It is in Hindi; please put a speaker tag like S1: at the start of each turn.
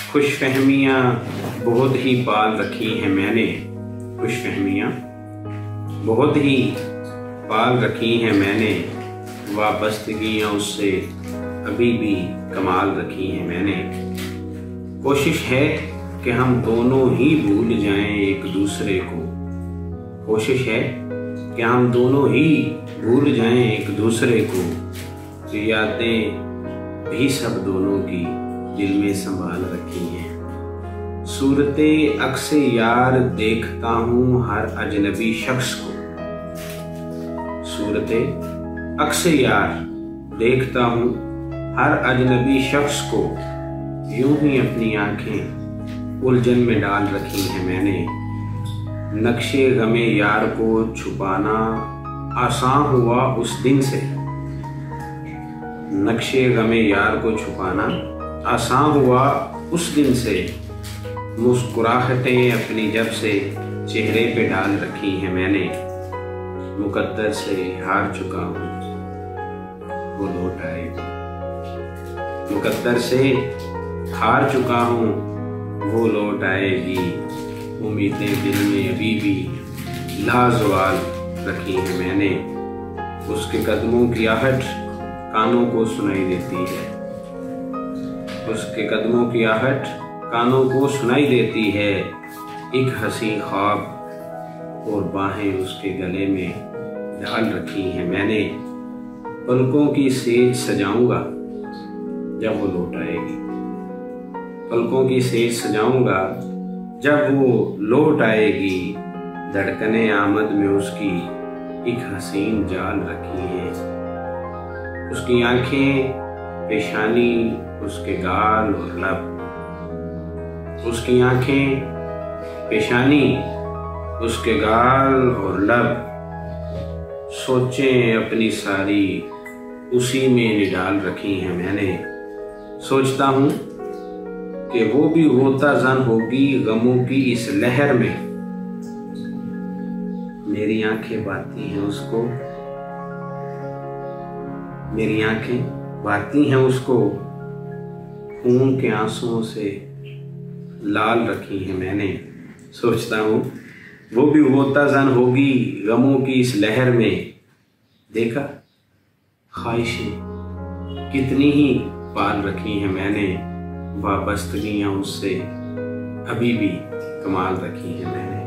S1: खुशफहमियाँ बहुत ही पाल रखी हैं मैंने, खुशफहमियाँ बहुत ही पाल रखी हैं मैंने, वाबस्तगियाँ उससे अभी भी कमाल रखी हैं मैंने। कोशिश है कि हम दोनों ही भूल जाएं एक दूसरे को, कोशिश है कि हम दोनों ही भूल जाएं एक दूसरे को, कि यादें भी सब दोनों की दिल में संभाल रखी हैं। सूरते अक्से यार देखता हूँ हर अजनबी शख्स को, सूरते अक्से यार देखता हूँ हर अजनबी शख्स को, यूं ही अपनी आंखें उलझन में डाल रखी हैं मैंने। नक्शे गमे यार को छुपाना आसान हुआ उस दिन से, नक्शे गमे यार को छुपाना आसान हुआ उस दिन से। मुस्कुराहटें अपनी जब से चेहरे पे डाल रखी हैं मैंने, मुकद्दर से हार चुका हूँ वो लौट आएगी, मुकद्दर से हार चुका हूँ वो लौट आएगी। उम्मीदें दिल में अभी भी लाजवाल रखी हैं मैंने, उसके कदमों की आहट कानों को सुनाई देती है, उसके कदमों की आहट कानों को सुनाई देती है। एक हंसी ख्वाब और बाहें उसके गले में डाल रखी हैं मैंने। पलकों की सेज सजाऊंगा जब वो लौट आएगी, पलकों की सेज सजाऊंगा जब वो लौट आएगी। धड़कने आमद में उसकी एक हसीन जाल रखी है, उसकी आंखें, पेशानी, उसके गाल और लब, उसकी आंखें, पेशानी, उसके गाल और लब। सोचें अपनी सारी उसी में निडाल रखी हैं मैंने। सोचता हूँ कि वो भी गोताज़न होगी गमों की इस लहर में। मेरी आंखें बाती हैं उसको, मेरी आंखें बाती हैं उसको, खून के आंसुओं से लाल रखी हैं मैंने। सोचता हूँ वो भी गोताज़न होगी गमों की इस लहर में। देखा ख्वाहिशें कितनी ही पाल रखी हैं मैंने, वाबस्तगियाँ उससे अभी भी कमाल रखी हैं मैंने।